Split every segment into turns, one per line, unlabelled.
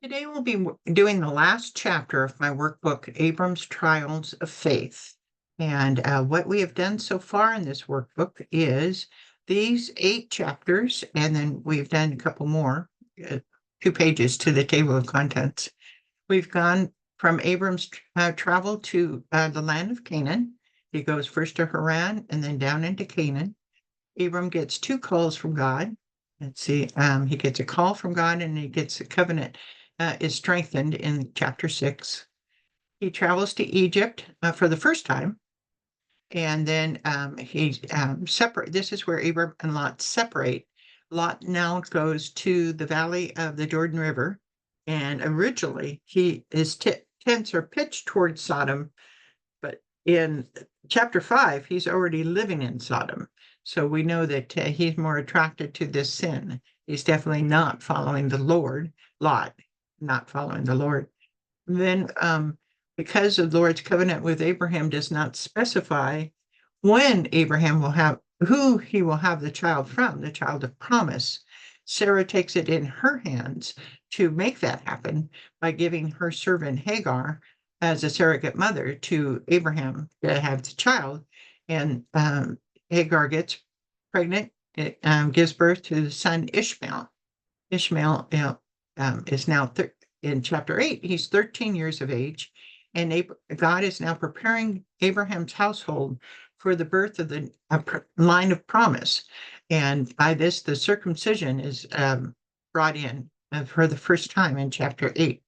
Today we'll be doing the last chapter of my workbook, Abram's Trials of Faith. And what we have done so far in this workbook is these 8 chapters, and then we've done a couple more, 2 pages to the table of contents. We've gone from Abram's travel to the land of Canaan. He goes first to Haran and then down into Canaan. Abram gets 2 calls from God. Let's see, he gets a call from God and he gets a covenant is strengthened in chapter 6. He travels to Egypt for the first time, and then he separate. This is where Abram and Lot separate. Lot now goes to the valley of the Jordan River, and originally his tents are pitched towards Sodom, but in chapter 5, he's already living in Sodom. So we know that he's more attracted to this sin. He's definitely not following the Lord. Lot, not following the Lord. Then, because the Lord's covenant with Abraham does not specify when Abraham will have, who he will have the child from, the child of promise, Sarah takes it in her hands to make that happen by giving her servant Hagar as a surrogate mother to Abraham to have the child. And Hagar gets pregnant, it gives birth to the son Ishmael. Ishmael is now in chapter 8, he's 13 years of age, and God is now preparing Abraham's household for the birth of the line of promise. And by this, the circumcision is brought in for the first time in chapter 8.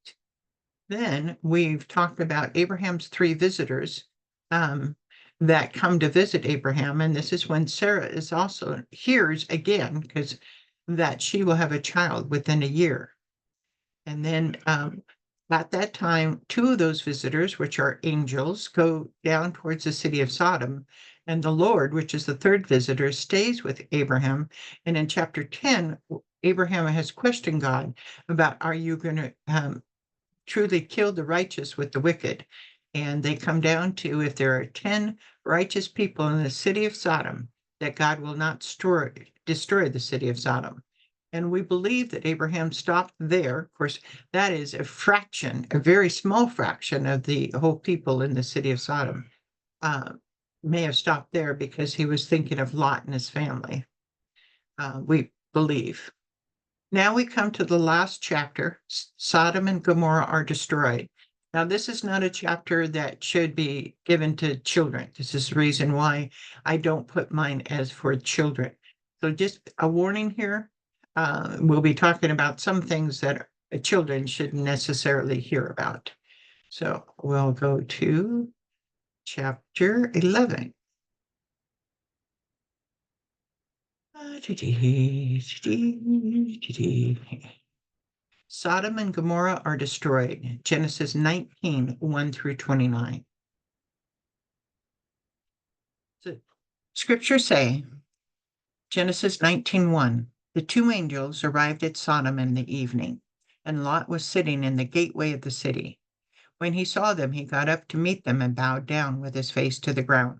Then we've talked about Abraham's 3 visitors that come to visit Abraham. And this is when Sarah is also hears again, because that she will have a child within a year. And then at that time, 2 of those visitors, which are angels, go down towards the city of Sodom. And the Lord, which is the 3rd visitor, stays with Abraham. And in chapter 10, Abraham has questioned God about, are you going to truly kill the righteous with the wicked? And they come down to, if there are 10 righteous people in the city of Sodom, that God will not destroy the city of Sodom. And we believe that Abraham stopped there. Of course, that is a fraction, a very small fraction of the whole people in the city of Sodom. May have stopped there because he was thinking of Lot and his family. We believe. Now we come to the last chapter. Sodom and Gomorrah are destroyed. Now, this is not a chapter that should be given to children. This is the reason why I don't put mine as for children. So just a warning here. We'll be talking about some things that children shouldn't necessarily hear about. So we'll go to chapter 11. Sodom and Gomorrah are destroyed. Genesis 19, 1 through 29. So, scriptures say, Genesis 19:1, the 2 angels arrived at Sodom in the evening, and Lot was sitting in the gateway of the city. When he saw them, he got up to meet them and bowed down with his face to the ground.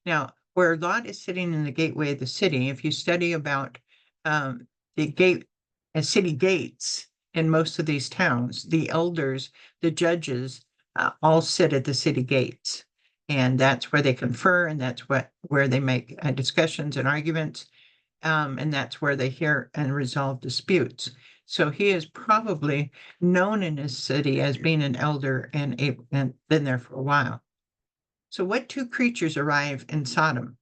Now, where Lot is sitting in the gateway of the city, if you study about the city gates in most of these towns, the elders, the judges, all sit at the city gates. And that's where they confer, and that's where they make discussions and arguments. And that's where they hear and resolve disputes. So he is probably known in his city as being an elder and been there for a while. So what 2 creatures arrive in Sodom?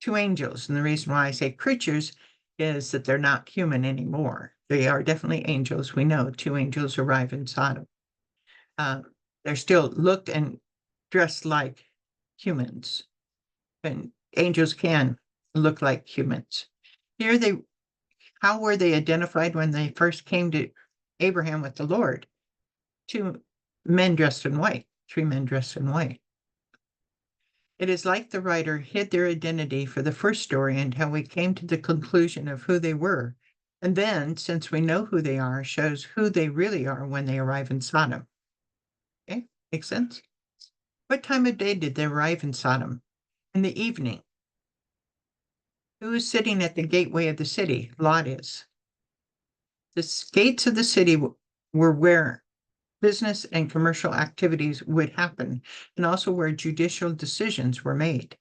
2 angels. And the reason why I say creatures is that they're not human anymore. They are definitely angels. We know 2 angels arrive in Sodom. They're still look and dressed like humans. And angels can look like humans. How were they identified when they first came to Abraham with the Lord? 2 men dressed in white, 3 men dressed in white. It is like the writer hid their identity for the first story until we came to the conclusion of who they were. And then, since we know who they are, shows who they really are when they arrive in Sodom. Okay, makes sense? What time of day did they arrive in Sodom? In the evening. Who is sitting at the gateway of the city? Lot is. The gates of the city were where business and commercial activities would happen, and also where judicial decisions were made.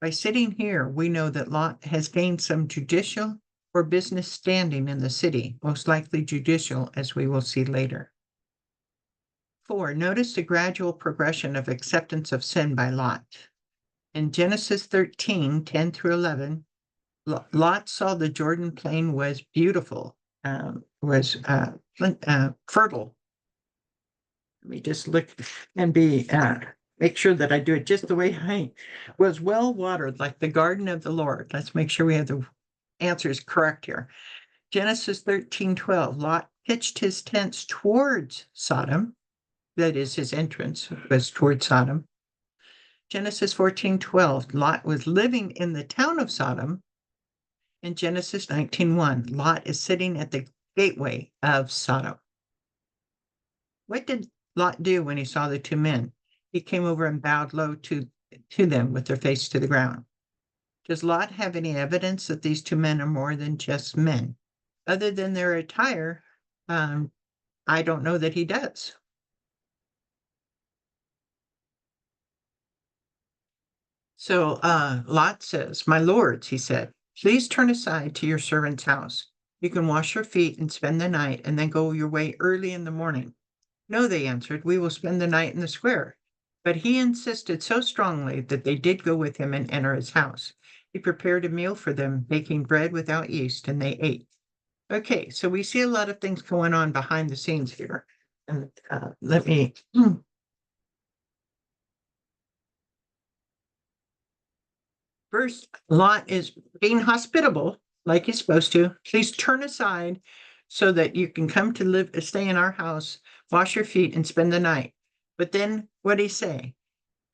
By sitting here, we know that Lot has gained some judicial or business standing in the city, most likely judicial, as we will see later. 4. Notice the gradual progression of acceptance of sin by Lot. In Genesis 13, 10 through 11, Lot saw the Jordan plain was beautiful, was fertile. Let me just look and make sure that I do it just the way I was, well watered like the garden of the Lord. Let's make sure we have the answers correct here. Genesis 13:12, Lot pitched his tents towards Sodom. That is, his entrance was towards Sodom. Genesis 14:12, Lot was living in the town of Sodom. In Genesis 19:1, Lot is sitting at the gateway of Sodom. What did Lot do when he saw the two men? He came over and bowed low to them with their face to the ground. Does Lot have any evidence that these two men are more than just men? Other than their attire, I don't know that he does. So Lot says, "My lords," he said, "please turn aside to your servant's house. You can wash your feet and spend the night and then go your way early in the morning." "No," they answered, "we will spend the night in the square." But he insisted so strongly that they did go with him and enter his house. He prepared a meal for them, baking bread without yeast, and they ate. Okay, so we see a lot of things going on behind the scenes here. And let me first, Lot is being hospitable like he's supposed to. Please turn aside so that you can come to stay in our house, wash your feet, and spend the night. But then what did he say?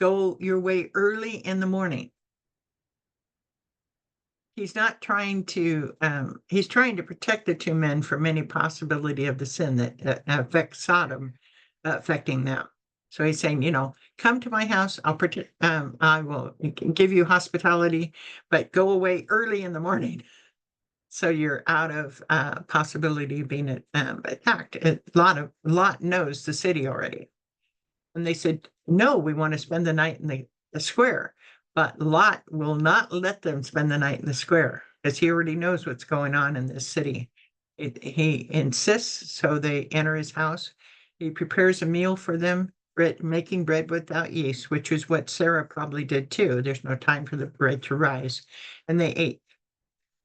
Go your way early in the morning. He's not trying to, he's trying to protect the two men from any possibility of the sin that affects Sodom affecting them. So he's saying, come to my house. I will give you hospitality, but go away early in the morning. So you're out of possibility of being attacked. Lot knows the city already. And they said, no, we want to spend the night in the square. But Lot will not let them spend the night in the square because he already knows what's going on in this city. He insists, so they enter his house. He prepares a meal for them, making bread without yeast, which is what Sarah probably did too. There's no time for the bread to rise. And they ate.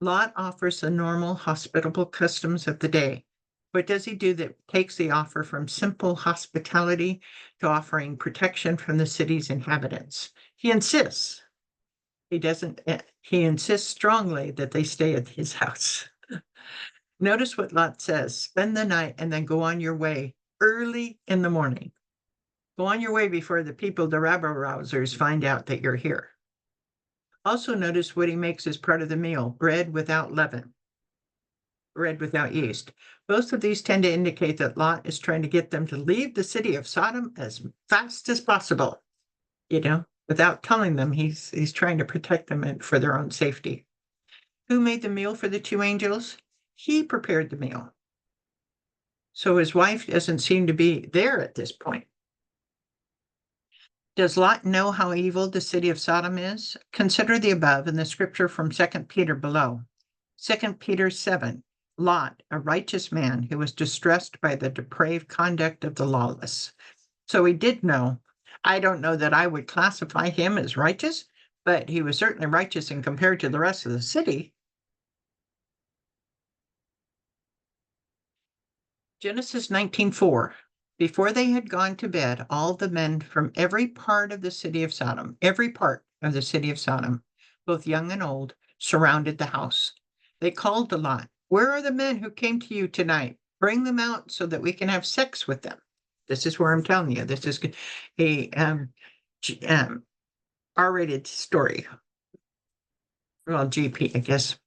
Lot offers the normal hospitable customs of the day. What does he do that takes the offer from simple hospitality to offering protection from the city's inhabitants? He insists. He insists strongly that they stay at his house. Notice what Lot says, spend the night and then go on your way early in the morning. Go on your way before the people, the rabble-rousers, find out that you're here. Also notice what he makes as part of the meal, bread without leaven, bread without yeast. Both of these tend to indicate that Lot is trying to get them to leave the city of Sodom as fast as possible, without telling them he's trying to protect them for their own safety. Who made the meal for the two angels? He prepared the meal. So his wife doesn't seem to be there at this point. Does Lot know how evil the city of Sodom is? Consider the above in the scripture from 2 Peter below. 2 Peter 7, Lot, a righteous man who was distressed by the depraved conduct of the lawless. So he did know. I don't know that I would classify him as righteous, but he was certainly righteous in compared to the rest of the city. Genesis 19:4. Before they had gone to bed, all the men from every part of the city of Sodom, both young and old, surrounded the house. They called to Lot, "Where are the men who came to you tonight? Bring them out so that we can have sex with them." This is where I'm telling you, this is a R-rated story. Well, GP, I guess.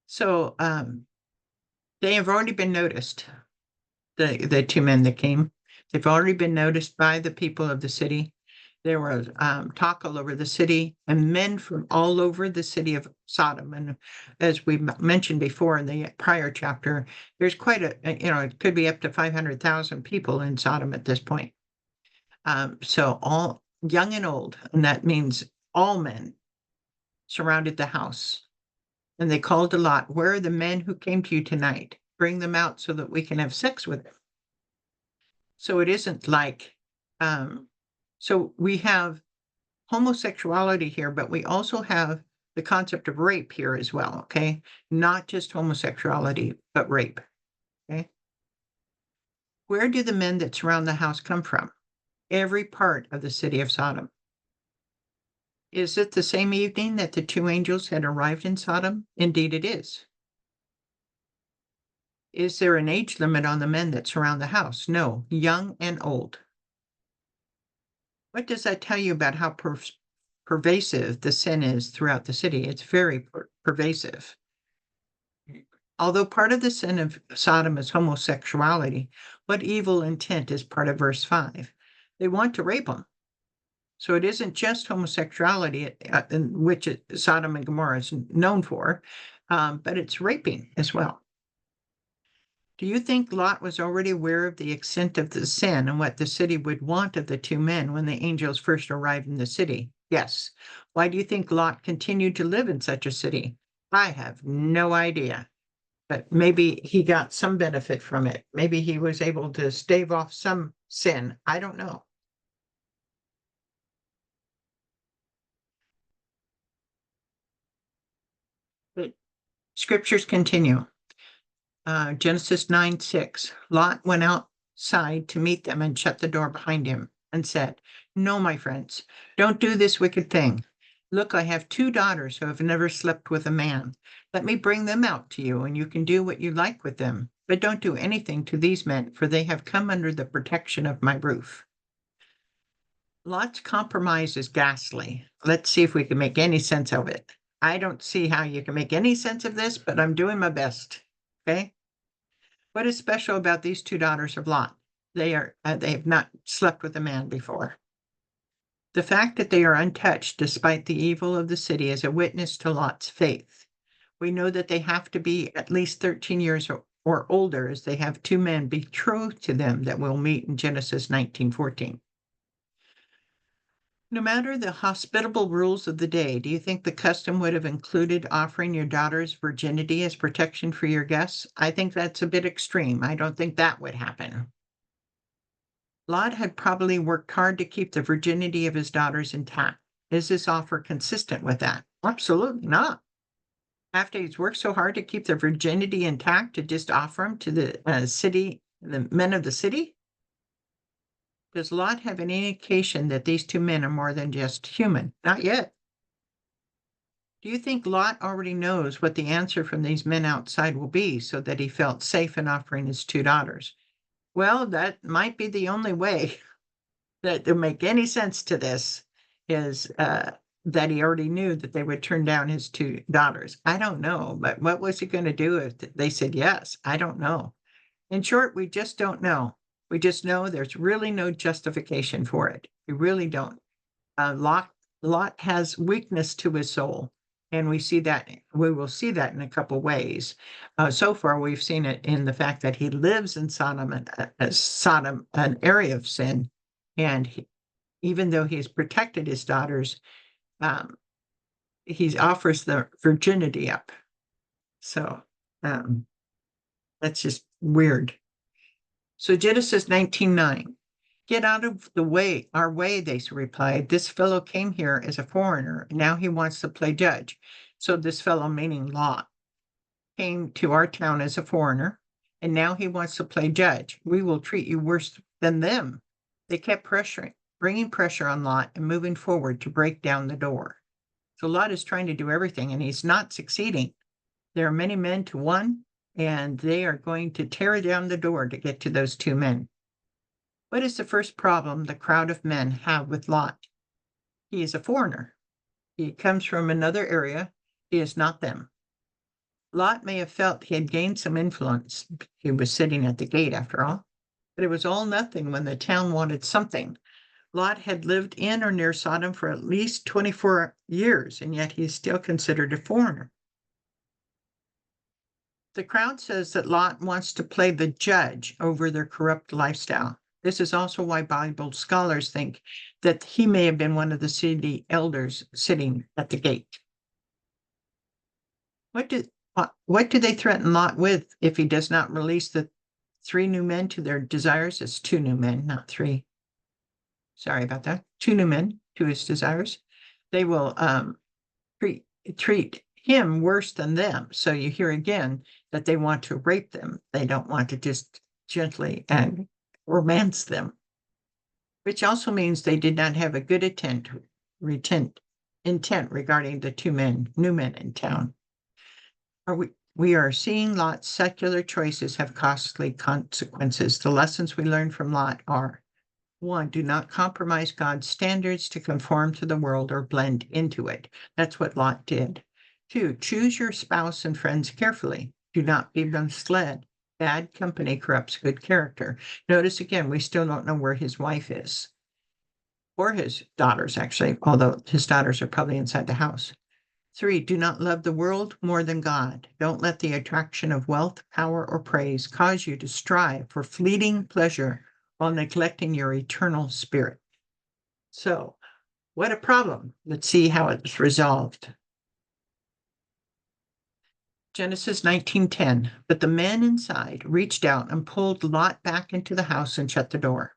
So they have already been noticed. The two men that came, they've already been noticed by the people of the city. There was talk all over the city, and men from all over the city of Sodom. And as we mentioned before in the prior chapter, there's quite it could be up to 500,000 people in Sodom at this point. So all young and old, and that means all men surrounded the house. And they called to Lot, "Where are the men who came to you tonight? Bring them out so that we can have sex with them." So it isn't like, so we have homosexuality here, but we also have the concept of rape here as well, okay? Not just homosexuality, but rape, okay? Where do the men that surround the house come from? Every part of the city of Sodom. Is it the same evening that the two angels had arrived in Sodom? Indeed it is. Is there an age limit on the men that surround the house? No, young and old. What does that tell you about how pervasive the sin is throughout the city? It's very pervasive. Although part of the sin of Sodom is homosexuality, what evil intent is part of verse 5? They want to rape them. So it isn't just homosexuality, which Sodom and Gomorrah is known for, but it's raping as well. Do you think Lot was already aware of the extent of the sin and what the city would want of the two men when the angels first arrived in the city? Yes. Why do you think Lot continued to live in such a city? I have no idea, but maybe he got some benefit from it. Maybe he was able to stave off some sin. I don't know. But scriptures continue. Genesis 9:6. Lot went outside to meet them and shut the door behind him and said, "No, my friends, don't do this wicked thing. Look, I have two daughters who have never slept with a man. Let me bring them out to you, and you can do what you like with them. But don't do anything to these men, for they have come under the protection of my roof." Lot's compromise is ghastly. Let's see if we can make any sense of it. I don't see how you can make any sense of this, but I'm doing my best. Okay? What is special about these two daughters of Lot? They have not slept with a man before. The fact that they are untouched despite the evil of the city is a witness to Lot's faith. We know that they have to be at least 13 years or older, as they have two men betrothed to them that we'll meet in Genesis 19:14. No matter the hospitable rules of the day, do you think the custom would have included offering your daughter's virginity as protection for your guests? I think that's a bit extreme. I don't think that would happen. Lot had probably worked hard to keep the virginity of his daughters intact. Is this offer consistent with that? Absolutely not. After he's worked so hard to keep their virginity intact, to just offer them to the city, the men of the city? Does Lot have any indication that these two men are more than just human? Not yet. Do you think Lot already knows what the answer from these men outside will be so that he felt safe in offering his two daughters? Well, that might be the only way that to make any sense to this is that he already knew that they would turn down his two daughters. I don't know, but what was he going to do if they said yes? I don't know. In short, we just don't know. We just know there's really no justification for it. We really don't. Lot has weakness to his soul, and we will see that in a couple ways. So far, we've seen it in the fact that he lives in Sodom, an area of sin, and even though he's protected his daughters, he offers the virginity up. So that's just weird. So Genesis 19:9. "Get out of the way, our way," they replied. "This fellow came here as a foreigner, and now he wants to play judge." So this fellow, meaning Lot, came to our town as a foreigner, and now he wants to play judge. We will treat you worse than them. They kept bringing pressure on Lot and moving forward to break down the door. So Lot is trying to do everything, and he's not succeeding. There are many men to one, and they are going to tear down the door to get to those two men. What is the first problem the crowd of men have with Lot? He is a foreigner. He comes from another area. He is not them. Lot may have felt he had gained some influence. He was sitting at the gate, after all. But it was all nothing when the town wanted something. Lot had lived in or near Sodom for at least 24 years, and yet he is still considered a foreigner. The crowd says that Lot wants to play the judge over their corrupt lifestyle. This is also why Bible scholars think that he may have been one of the city elders sitting at the gate. What do they threaten Lot with if he does not release the 3 new men to their desires? It's 2 new men, not 3. Sorry about that. 2 new men to his desires. They will treat him worse than them. So you hear again that they want to rape them. They don't want to just gently and romance them, which also means they did not have a good intent regarding the 2 new men in town. We are seeing Lot's secular choices have costly consequences. The lessons we learn from Lot are: 1, do not compromise God's standards to conform to the world or blend into it. That's what Lot did. 2, choose your spouse and friends carefully. Do not be misled. Bad company corrupts good character. Notice again, we still don't know where his wife is, or his daughters, actually, although his daughters are probably inside the house. 3, do not love the world more than God. Don't let the attraction of wealth, power, or praise cause you to strive for fleeting pleasure while neglecting your eternal spirit. So, what a problem. Let's see how it's resolved. Genesis 19:10. But the men inside reached out and pulled Lot back into the house and shut the door.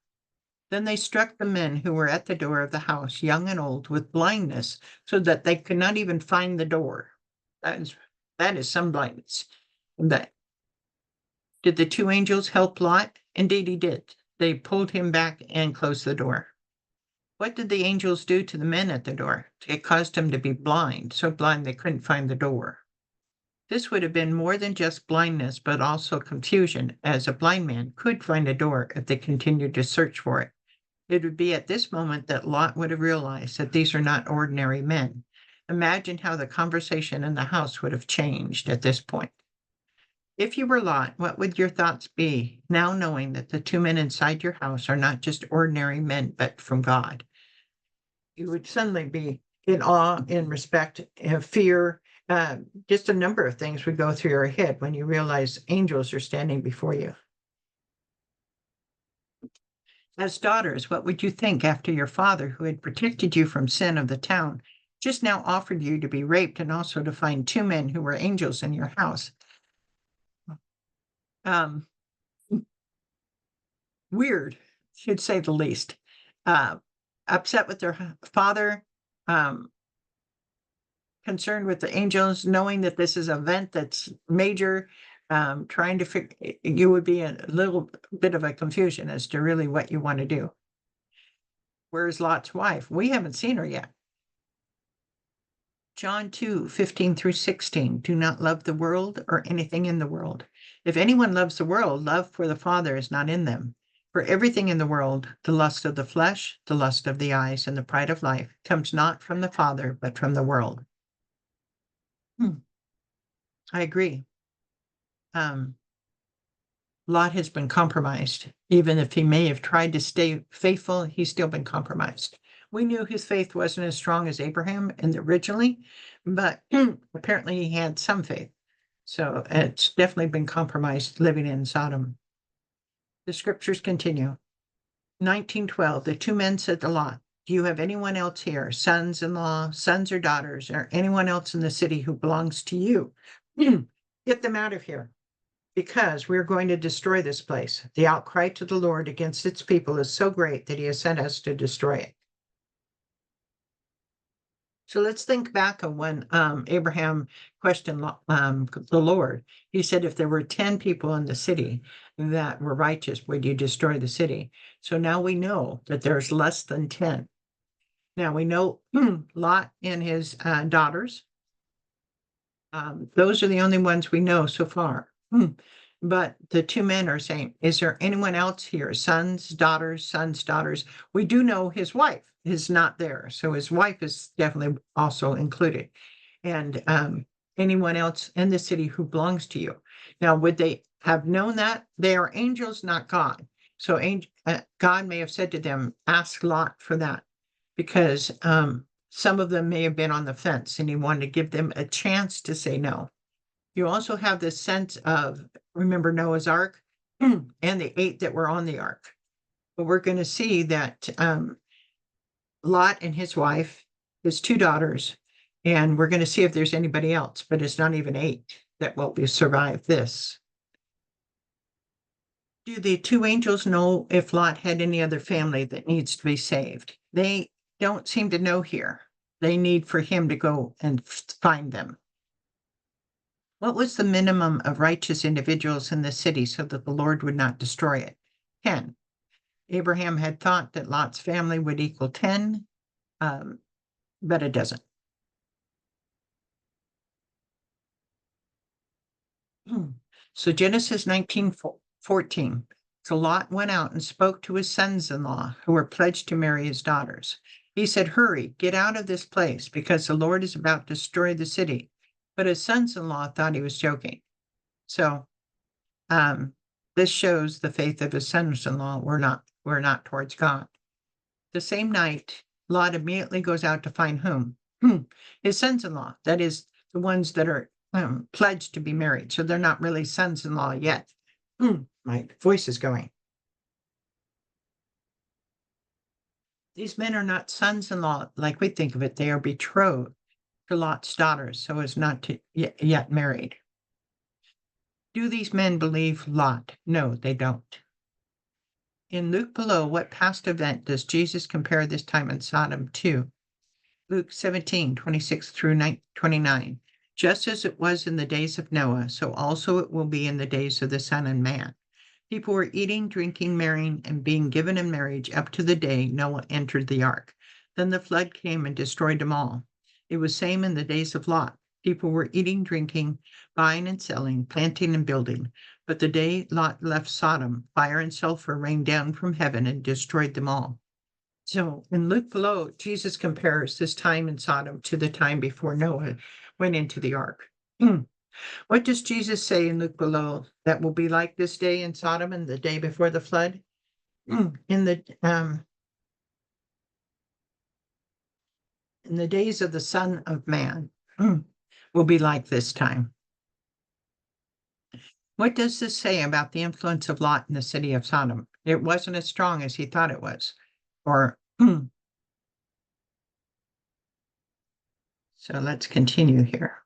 Then they struck the men who were at the door of the house, young and old, with blindness, so that they could not even find the door. That is some blindness. Did the 2 angels help Lot? Indeed, he did. They pulled him back and closed the door. What did the angels do to the men at the door? It caused them to be blind, so blind they couldn't find the door. This would have been more than just blindness, but also confusion, as a blind man could find a door if they continued to search for it. It would be at this moment that Lot would have realized that these are not ordinary men. Imagine how the conversation in the house would have changed at this point. If you were Lot, what would your thoughts be now knowing that the 2 men inside your house are not just ordinary men, but from God? You would suddenly be in awe, in respect, fear. Just a number of things would go through your head when you realize angels are standing before you. As daughters, what would you think after your father, who had protected you from sin of the town, just now offered you to be raped and also to find 2 men who were angels in your house? Weird, to say the least. Upset with their father, concerned with the angels, knowing that this is an event that's major, trying to figure, you would be a little bit of a confusion as to really what you want to do. Where's Lot's wife? We haven't seen her yet. John 2:15-16. Do not love the world or anything in the world. If anyone loves the world, love for the Father is not in them. For everything in the world, the lust of the flesh, the lust of the eyes, and the pride of life, comes not from the Father, but from the world. I agree. Lot has been compromised. Even if he may have tried to stay faithful, he's still been compromised. We knew his faith wasn't as strong as Abraham originally, but apparently he had some faith. So it's definitely been compromised living in Sodom. The scriptures continue. 19:12, the 2 men said to Lot, do you have anyone else here, sons-in-law, sons or daughters, or anyone else in the city who belongs to you? Get them out of here, because we're going to destroy this place. The outcry to the Lord against its people is so great that he has sent us to destroy it. So let's think back on when Abraham questioned the Lord. He said, if there were 10 people in the city that were righteous, would you destroy the city? So now we know that there's less than 10. Now we know Lot and his daughters. Those are the only ones we know so far. But the 2 men are saying, is there anyone else here? Sons, daughters. We do know his wife is not there. So his wife is definitely also included. And anyone else in the city who belongs to you. Now, would they have known that? They are angels, not God. So God may have said to them, ask Lot for that, because some of them may have been on the fence and he wanted to give them a chance to say no. You also have this sense of, remember Noah's Ark and the 8 that were on the ark. But we're going to see that Lot and his wife, his 2 daughters, and we're going to see if there's anybody else, but it's not even 8 that will survive this. Do the 2 angels know if Lot had any other family that needs to be saved? They don't seem to know here. They need for him to go and find them. What was the minimum of righteous individuals in the city so that the Lord would not destroy it? 10. Abraham had thought that Lot's family would equal 10, but it doesn't. So Genesis 19:14. So Lot went out and spoke to his sons-in-law who were pledged to marry his daughters. He said, hurry, get out of this place because the Lord is about to destroy the city. But his sons-in-law thought he was joking. So this shows the faith of his sons-in-law were not towards God. The same night, Lot immediately goes out to find whom? His sons-in-law, that is the ones that are pledged to be married. So they're not really sons-in-law yet. My voice is going. These men are not sons-in-law like we think of it. They are betrothed to Lot's daughters, so as not to yet married. Do these men believe Lot? No, they don't. In Luke below, what past event does Jesus compare this time in Sodom to? Luke 17:26 through 29. Just as it was in the days of Noah, so also it will be in the days of the Son of Man. People were eating, drinking, marrying, and being given in marriage up to the day Noah entered the ark. Then the flood came and destroyed them all. It was same in the days of Lot. People were eating, drinking, buying and selling, planting and building. But the day Lot left Sodom, fire and sulfur rained down from heaven and destroyed them all. So in Luke below, Jesus compares this time in Sodom to the time before Noah went into the ark. What does Jesus say in Luke below that will be like this day in Sodom and the day before the flood? In the days of the Son of Man will be like this time. What does this say about the influence of Lot in the city of Sodom? It wasn't as strong as he thought it was. Or so let's continue here.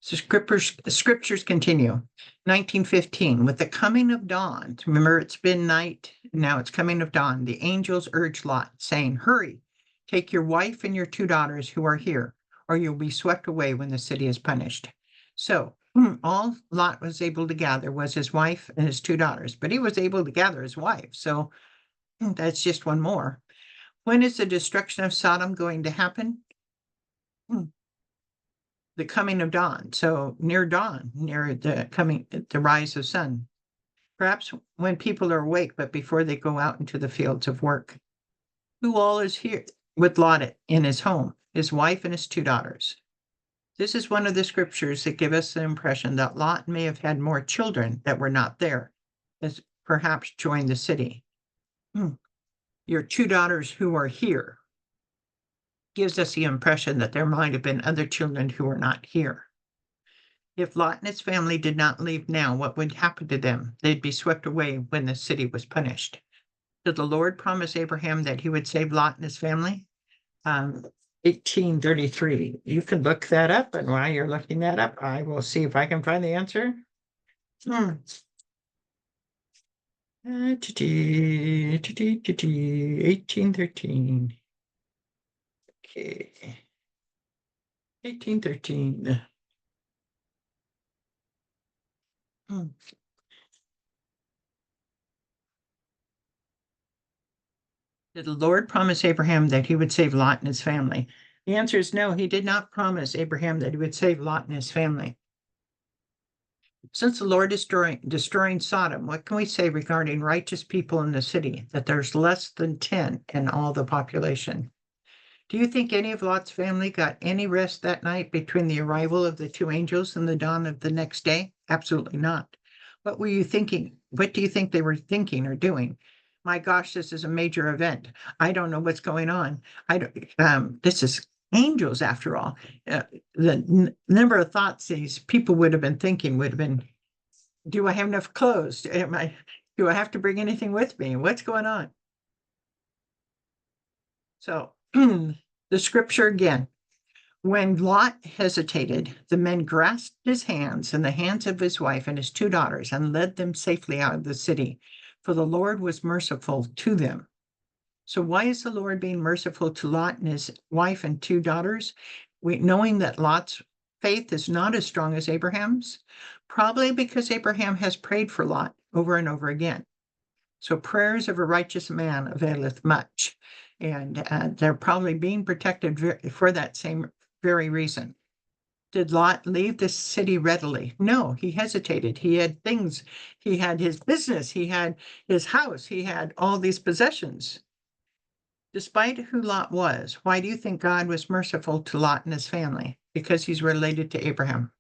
So scriptures continue. 19:15, with the coming of dawn, remember it's been night, now it's coming of dawn, the angels urged Lot, saying, hurry, take your wife and your 2 daughters who are here, or you'll be swept away when the city is punished. So all Lot was able to gather was his wife and his 2 daughters, but he was able to gather his wife, so that's just one more. When is the destruction of Sodom going to happen? The coming of dawn. So near dawn, near the rise of sun. Perhaps when people are awake, but before they go out into the fields of work. Who all is here with Lot in his home? His wife and his 2 daughters. This is one of the scriptures that give us the impression that Lot may have had more children that were not there, as perhaps joined the city. Your 2 daughters who are here gives us the impression that there might have been other children who were not here. If Lot and his family did not leave now, what would happen to them? They'd be swept away when the city was punished. Did the Lord promise Abraham that he would save Lot and his family? 1833. You can look that up, and while you're looking that up, I will see if I can find the answer. 1813. Okay. 1813. Did the Lord promise Abraham that he would save Lot and his family? The answer is no, he did not promise Abraham that he would save Lot and his family. Since the Lord is destroying Sodom, what can we say regarding righteous people in the city? That there's less than 10 in all the population. Do you think any of Lot's family got any rest that night between the arrival of the 2 angels and the dawn of the next day? Absolutely not. What were you thinking? What do you think they were thinking or doing? My gosh, this is a major event. I don't know what's going on. I don't, this is angels after all. The number of thoughts these people would have been thinking would have been, do I have enough clothes? Do I have to bring anything with me? What's going on? So the scripture again. When Lot hesitated, the men grasped his hands and the hands of his wife and his two daughters and led them safely out of the city, for the Lord was merciful to them. So why is the Lord being merciful to Lot and his wife and two daughters? Knowing that Lot's faith is not as strong as Abraham's, probably because Abraham has prayed for Lot over and over again. So prayers of a righteous man availeth much. And they're probably being protected for that same very reason. Did Lot leave the city readily? No, he hesitated. He had things. He had his business. He had his house. He had all these possessions. Despite who Lot was, why do you think God was merciful to Lot and his family? Because he's related to Abraham.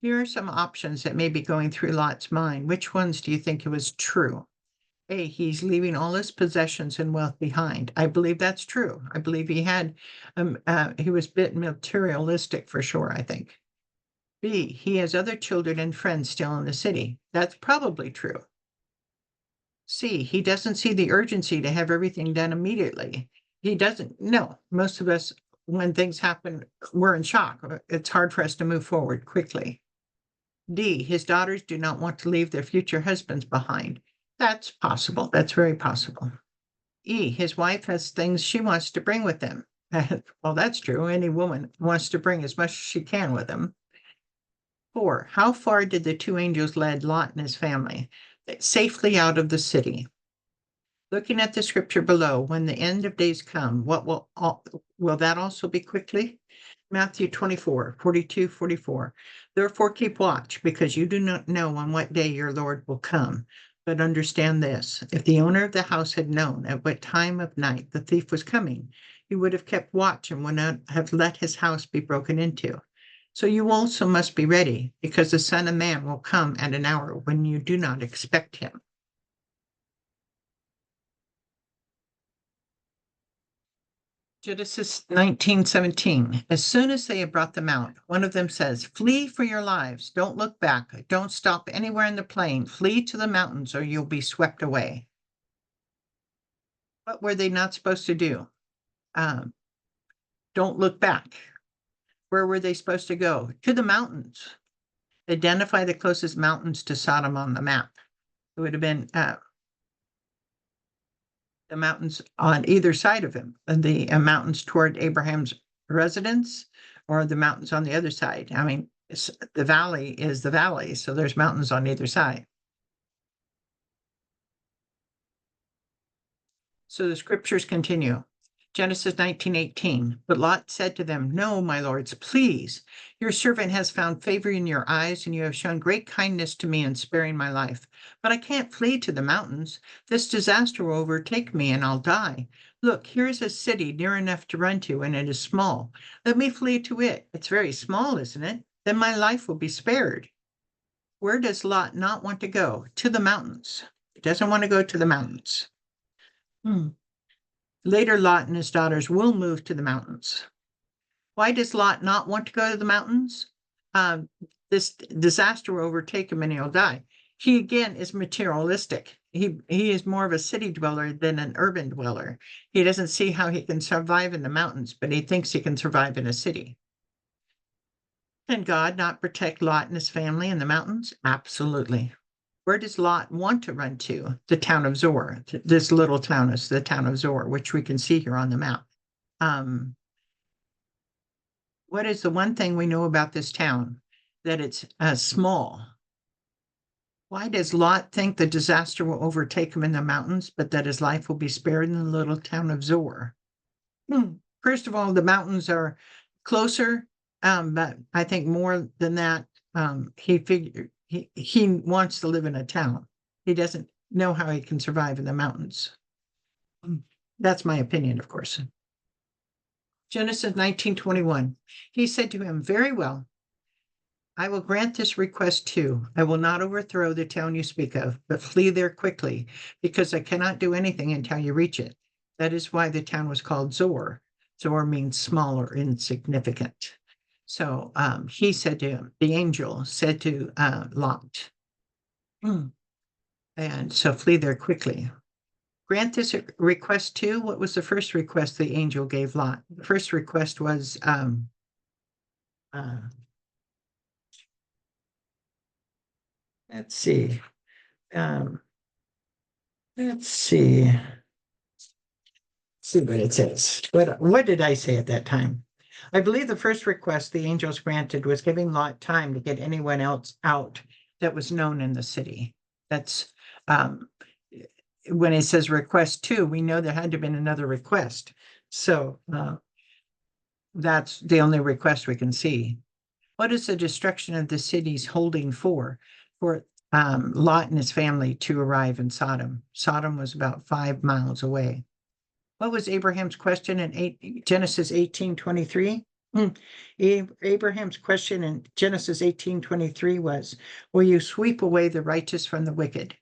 Here are some options that may be going through Lot's mind. Which ones do you think was true? A, he's leaving all his possessions and wealth behind. I believe that's true. I believe he was a bit materialistic for sure, I think. B, he has other children and friends still in the city. That's probably true. C, he doesn't see the urgency to have everything done immediately. He doesn't. No, most of us, when things happen, we're in shock. It's hard for us to move forward quickly. D, his daughters do not want to leave their future husbands behind. That's possible. That's very possible. E, his wife has things she wants to bring with them. Well, that's true. Any woman wants to bring as much as she can with them. 4, how far did the two angels lead Lot and his family? Safely out of the city. Looking at the scripture below, when the end of days come, what will that also be quickly? Matthew 24, 42, 44. Therefore keep watch, because you do not know on what day your Lord will come. But understand this, if the owner of the house had known at what time of night the thief was coming, he would have kept watch and would not have let his house be broken into. So you also must be ready, because the Son of Man will come at an hour when you do not expect him. Genesis 19:17. As soon as they have brought them out, one of them says, flee for your lives. Don't look back. Don't stop anywhere in the plain. Flee to the mountains or you'll be swept away. What were they not supposed to do? Don't look back. Where were they supposed to go? To the mountains. Identify the closest mountains to Sodom on the map. It would have been the mountains on either side of him, the mountains toward Abraham's residence or the mountains on the other side. I mean, the valley is the valley, so there's mountains on either side. So the scriptures continue. Genesis 19:18. But Lot said to them, no, my lords, please. Your servant has found favor in your eyes, and you have shown great kindness to me in sparing my life. But I can't flee to the mountains. This disaster will overtake me, and I'll die. Look, here is a city near enough to run to, and it is small. Let me flee to it. It's very small, isn't it? Then my life will be spared. Where does Lot not want to go? To the mountains. He doesn't want to go to the mountains. Later, Lot and his daughters will move to the mountains. Why does Lot not want to go to the mountains? This disaster will overtake him and he'll die. He, again, is materialistic. He is more of a city dweller than an urban dweller. He doesn't see how he can survive in the mountains, but he thinks he can survive in a city. Can God not protect Lot and his family in the mountains? Absolutely. Where does Lot want to run to? The town of Zoar. This little town is the town of Zoar, which we can see here on the map. What is the one thing we know about this town? That it's small. Why does Lot think the disaster will overtake him in the mountains, but that his life will be spared in the little town of Zoar? First of all, the mountains are closer, but I think more than that, he wants to live in a town. He doesn't know how he can survive in the mountains. That's my opinion, of course. Genesis 19:21. He said to him, very well. I will grant this request too. I will not overthrow the town you speak of, but flee there quickly, because I cannot do anything until you reach it. That is why the town was called Zor. Zor means small or insignificant. So he said to him, the angel said to Lot, and so flee there quickly. Grant this request too. What was the first request the angel gave Lot? The first request was uh, let's see. Um, let's see. See what it says. What did I say at that time? I believe the first request the angels granted was giving Lot time to get anyone else out that was known in the city. That's when it says request two, we know there had to have been another request. So that's the only request we can see. What is the destruction of the cities holding for? For Lot and his family to arrive in Sodom. Sodom was about 5 miles away. What was Abraham's question in Genesis 18:23? Abraham's question in Genesis 18:23 was, will you sweep away the righteous from the wicked?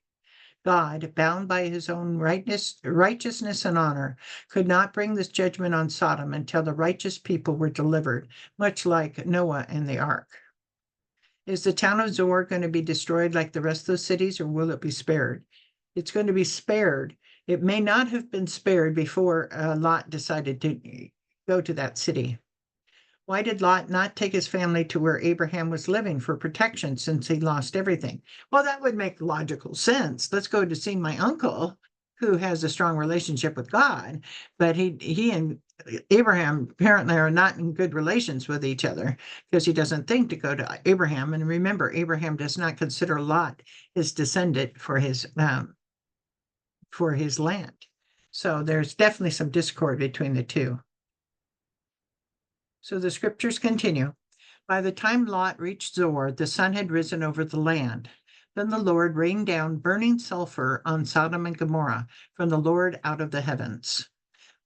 God, bound by his own righteousness and honor, could not bring this judgment on Sodom until the righteous people were delivered, much like Noah and the ark. Is the town of Zor going to be destroyed like the rest of the cities, or will it be spared? It's going to be spared. It may not have been spared before Lot decided to go to that city. Why did Lot not take his family to where Abraham was living for protection since he lost everything? Well, that would make logical sense. Let's go to see my uncle, who has a strong relationship with God, but he and Abraham apparently are not in good relations with each other because he doesn't think to go to Abraham. And remember, Abraham does not consider Lot his descendant for his land. So there's definitely some discord between the two. So the scriptures continue. By the time Lot reached Zor, the sun had risen over the land. Then the Lord rained down burning sulfur on Sodom and Gomorrah from the Lord out of the heavens.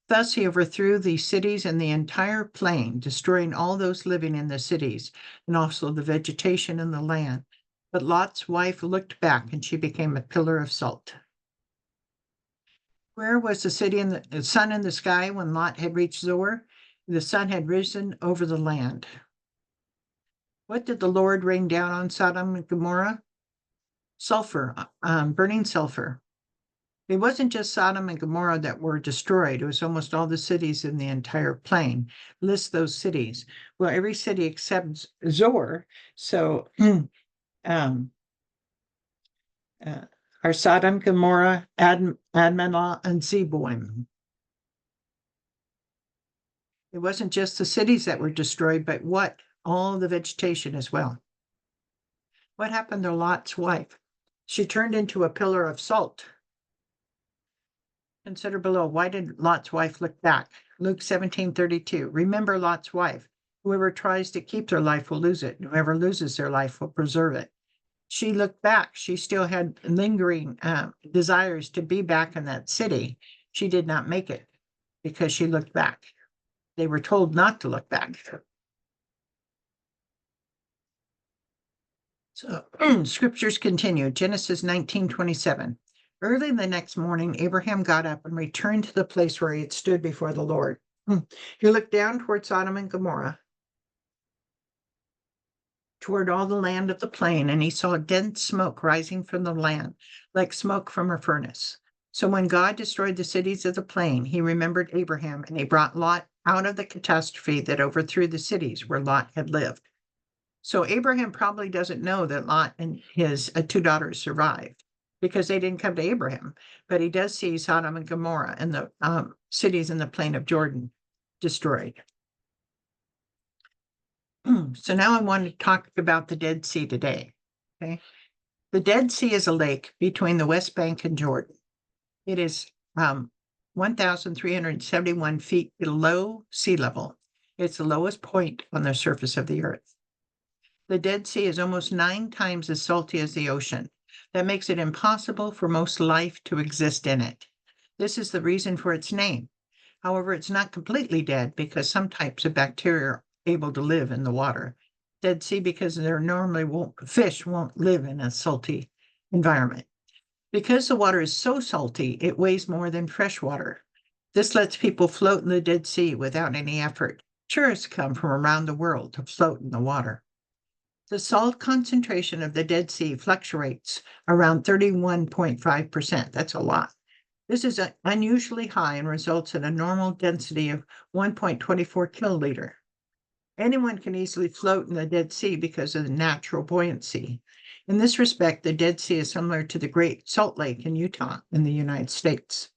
Thus he overthrew the cities and the entire plain, destroying all those living in the cities and also the vegetation in the land. But Lot's wife looked back and she became a pillar of salt. Where was the city and the sun in the sky when Lot had reached Zor? The sun had risen over the land. What did the Lord rain down on Sodom and Gomorrah? Sulfur, burning sulfur. It wasn't just Sodom and Gomorrah that were destroyed. It was almost all the cities in the entire plain. List those cities. Well, every city except Zor. So are Sodom, Gomorrah, Admah, and Zeboim. It wasn't just the cities that were destroyed, but what? All the vegetation as well. What happened to Lot's wife? She turned into a pillar of salt. Consider below, why did Lot's wife look back? Luke 17:32. Remember Lot's wife. Whoever tries to keep their life will lose it. Whoever loses their life will preserve it. She looked back. She still had lingering desires to be back in that city. She did not make it because she looked back. They were told not to look back. So scriptures continue. Genesis 19:27. Early the next morning, Abraham got up and returned to the place where he had stood before the Lord. He looked down toward Sodom and Gomorrah, toward all the land of the plain, and he saw dense smoke rising from the land, like smoke from a furnace. So when God destroyed the cities of the plain, he remembered Abraham, and he brought Lot out of the catastrophe that overthrew the cities where Lot had lived. So Abraham probably doesn't know that Lot and his 2 daughters survived, because they didn't come to Abraham, but he does see Sodom and Gomorrah and the cities in the plain of Jordan destroyed. So now I want to talk about the Dead Sea today. Okay, the Dead Sea is a lake between the West Bank and Jordan. It is 1,371 feet below sea level. It's the lowest point on the surface of the earth. The Dead Sea is almost 9 times as salty as the ocean. That makes it impossible for most life to exist in it. This is the reason for its name. However, it's not completely dead because some types of bacteria are able to live in the water. Dead Sea because fish won't live in a salty environment. Because the water is so salty, it weighs more than fresh water. This lets people float in the Dead Sea without any effort. Tourists come from around the world to float in the water. The salt concentration of the Dead Sea fluctuates around 31.5%. That's a lot. This is unusually high and results in a normal density of 1.24 kiloliter. Anyone can easily float in the Dead Sea because of the natural buoyancy. In this respect, the Dead Sea is similar to the Great Salt Lake in Utah in the United States.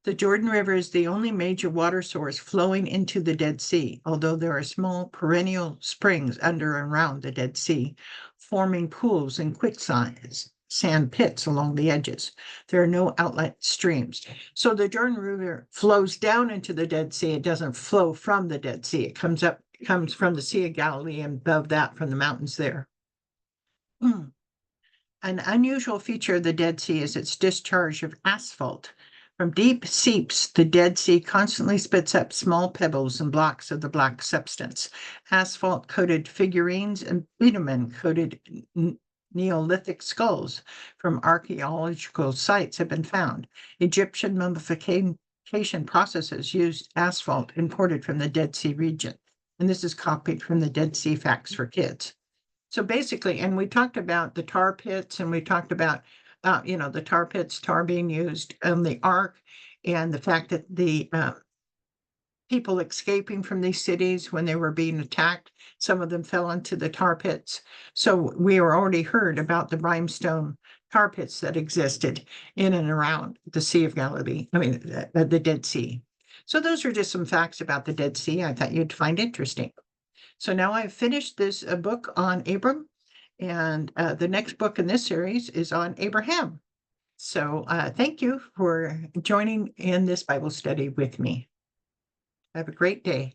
The Jordan River is the only major water source flowing into the Dead Sea, although there are small perennial springs under and around the Dead Sea, forming pools and quicksand pits along the edges. There are no outlet streams. So the Jordan River flows down into the Dead Sea. It doesn't flow from the Dead Sea. It comes from the Sea of Galilee and above that from the mountains there. An unusual feature of the Dead Sea is its discharge of asphalt. From deep seeps, the Dead Sea constantly spits up small pebbles and blocks of the black substance. Asphalt-coated figurines and bitumen-coated Neolithic skulls from archaeological sites have been found. Egyptian mummification processes used asphalt imported from the Dead Sea region. And this is copied from the Dead Sea Facts for Kids. So basically, and we talked about the tar pits, and we talked about the tar pits, tar being used on the ark, and the fact that the people escaping from these cities when they were being attacked, some of them fell into the tar pits. So we already heard about the limestone tar pits that existed in and around the Sea of Galilee, the Dead Sea. So those are just some facts about the Dead Sea I thought you'd find interesting. So now I've finished this book on Abram, and the next book in this series is on Abraham. So thank you for joining in this Bible study with me. Have a great day.